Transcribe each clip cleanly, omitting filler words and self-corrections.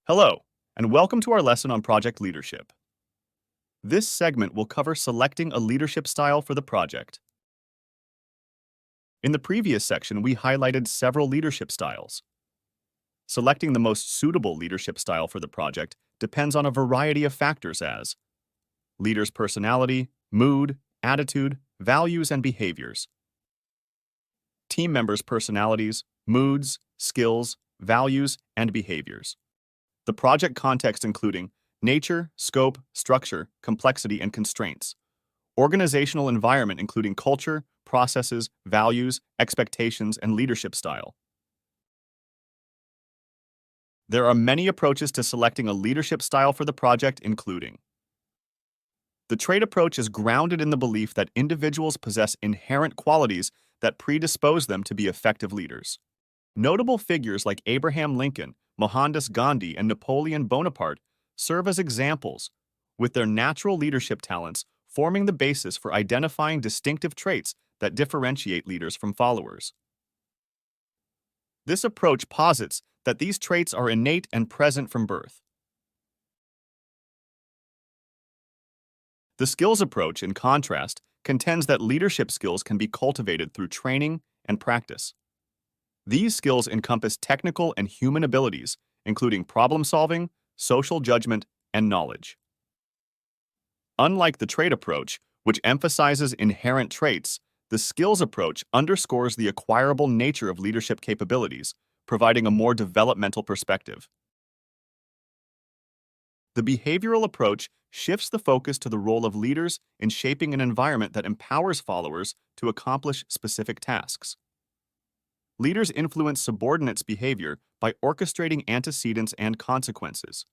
Hello, and welcome to our lesson on project leadership. This segment will cover selecting a leadership style for the project. In the previous section, we highlighted several leadership styles. Selecting the most suitable leadership style for the project depends on a variety of factors as leader's personality, mood, attitude, values, and behaviors, team members' personalities, moods, skills, values, and behaviors. The project context including nature, scope, structure, complexity, and constraints. Organizational environment including culture, processes, values, expectations, and leadership style. There are many approaches to selecting a leadership style for the project, including the trait approach is grounded in the belief that individuals possess inherent qualities that predispose them to be effective leaders. Notable figures like Abraham Lincoln, Mohandas Gandhi, and Napoleon Bonaparte serve as examples, with their natural leadership talents forming the basis for identifying distinctive traits that differentiate leaders from followers. This approach posits that these traits are innate and present from birth. The skills approach, in contrast, contends that leadership skills can be cultivated through training and practice. These skills encompass technical and human abilities, including problem-solving, social judgment, and knowledge. Unlike the trait approach, which emphasizes inherent traits, the skills approach underscores the acquirable nature of leadership capabilities, providing a more developmental perspective. The behavioral approach shifts the focus to the role of leaders in shaping an environment that empowers followers to accomplish specific tasks. Leaders influence subordinates' behavior by orchestrating antecedents and consequences.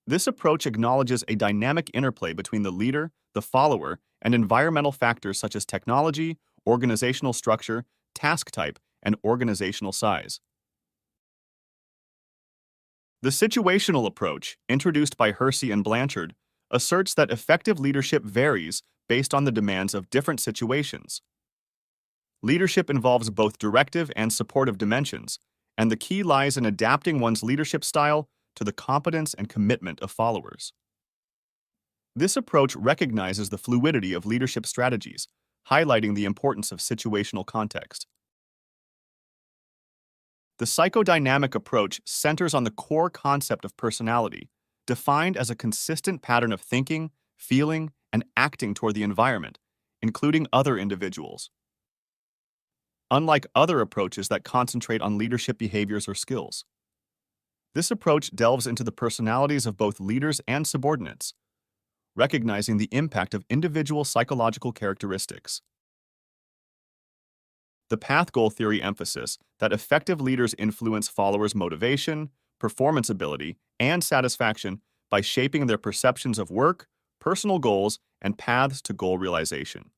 This approach acknowledges a dynamic interplay between the leader, the follower, and environmental factors such as technology, organizational structure, task type, and organizational size. The situational approach, introduced by Hersey and Blanchard, asserts that effective leadership varies based on the demands of different situations. Leadership involves both directive and supportive dimensions, and the key lies in adapting one's leadership style to the competence and commitment of followers. This approach recognizes the fluidity of leadership strategies, highlighting the importance of situational context. The psychodynamic approach centers on the core concept of personality, defined as a consistent pattern of thinking, feeling, and acting toward the environment, including other individuals. Unlike other approaches that concentrate on leadership behaviors or skills, this approach delves into the personalities of both leaders and subordinates, recognizing the impact of individual psychological characteristics. The path-goal theory emphasis that effective leaders influence followers' motivation, performance ability, and satisfaction by shaping their perceptions of work, personal goals, and paths to goal realization.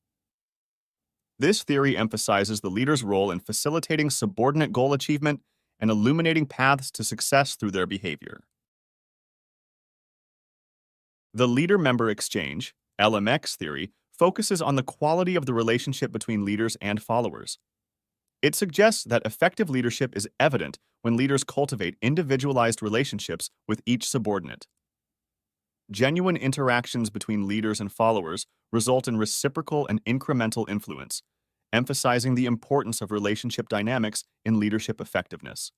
This theory emphasizes the leader's role in facilitating subordinate goal achievement and illuminating paths to success through their behavior. The leader-member exchange, LMX theory, focuses on the quality of the relationship between leaders and followers. It suggests that effective leadership is evident when leaders cultivate individualized relationships with each subordinate. Genuine interactions between leaders and followers result in reciprocal and incremental influence, emphasizing the importance of relationship dynamics in leadership effectiveness.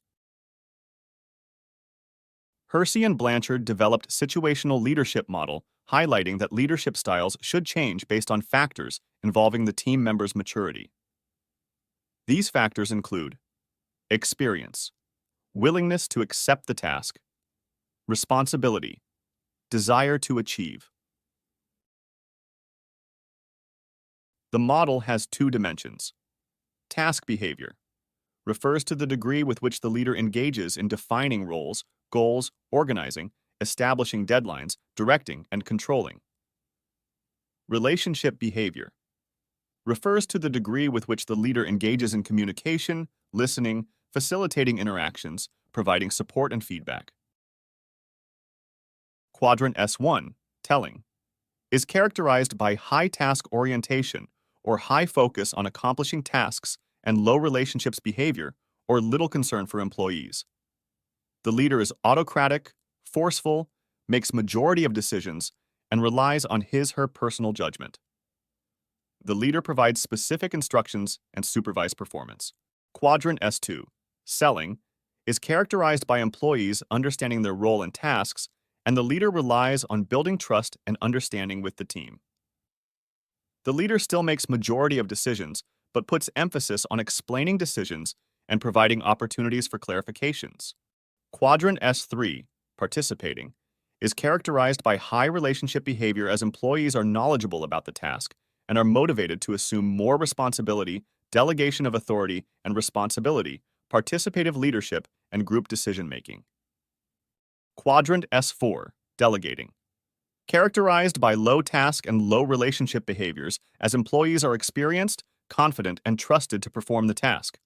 Hersey and Blanchard developed situational leadership model, highlighting that leadership styles should change based on factors involving the team member's maturity. These factors include experience, willingness to accept the task, responsibility, desire to achieve. The model has two dimensions. Task behavior refers to the degree with which the leader engages in defining roles, goals, organizing, establishing deadlines, directing, and controlling. Relationship behavior refers to the degree with which the leader engages in communication, listening, facilitating interactions, providing support and feedback. Quadrant S1, telling, is characterized by high task orientation or high focus on accomplishing tasks and low relationships behavior or little concern for employees. The leader is autocratic, forceful, makes majority of decisions, and relies on his/her personal judgment. The leader provides specific instructions and supervised performance. Quadrant S2, selling, is characterized by employees understanding their role and tasks, and the leader relies on building trust and understanding with the team. The leader still makes majority of decisions, but puts emphasis on explaining decisions and providing opportunities for clarifications. Quadrant S3, participating, is characterized by high relationship behavior as employees are knowledgeable about the task and are motivated to assume more responsibility, delegation of authority and responsibility, participative leadership, and group decision-making. Quadrant S4, delegating, characterized by low task and low relationship behaviors as employees are experienced, confident, and trusted to perform the task.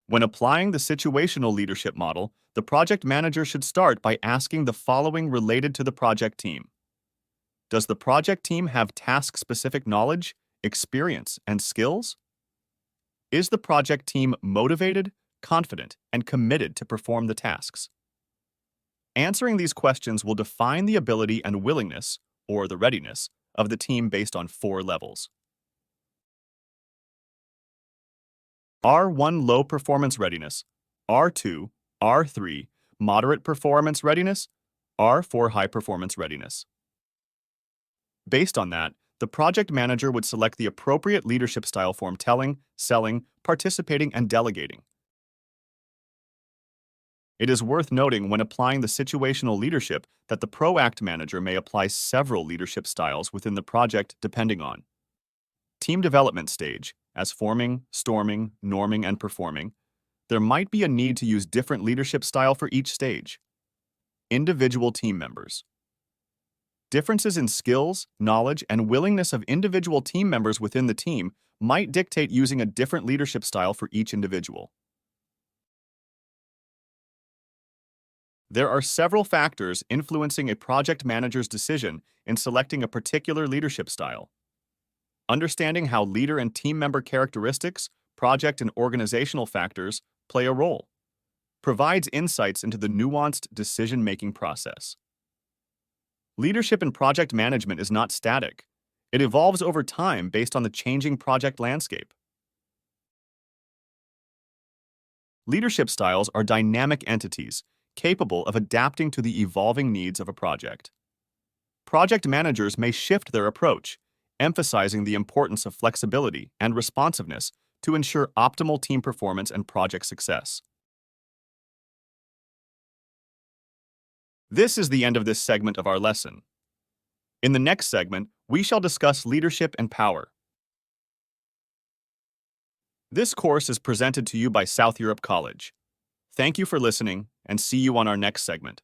When applying the situational leadership model, the project manager should start by asking the following related to the project team. Does the project team have task-specific knowledge, experience, and skills? Is the project team motivated, confident, and committed to perform the tasks? Answering these questions will define the ability and willingness, or the readiness, of the team based on 4 levels. R1 low performance readiness, R2, R3 moderate performance readiness, R4 high performance readiness. Based on that, the project manager would select the appropriate leadership style for telling, selling, participating, and delegating. It is worth noting when applying the situational leadership that the ProAct manager may apply several leadership styles within the project depending on team development stage, as forming, storming, norming, and performing. There might be a need to use different leadership style for each stage. Individual team members. Differences in skills, knowledge, and willingness of individual team members within the team might dictate using a different leadership style for each individual. There are several factors influencing a project manager's decision in selecting a particular leadership style. Understanding how leader and team member characteristics, project and organizational factors play a role provides insights into the nuanced decision-making process. Leadership in project management is not static. It evolves over time based on the changing project landscape. Leadership styles are dynamic entities capable of adapting to the evolving needs of a project. Project managers may shift their approach, emphasizing the importance of flexibility and responsiveness to ensure optimal team performance and project success. This is the end of this segment of our lesson. In the next segment, we shall discuss leadership and power. This course is presented to you by South Europe College. Thank you for listening, and see you on our next segment.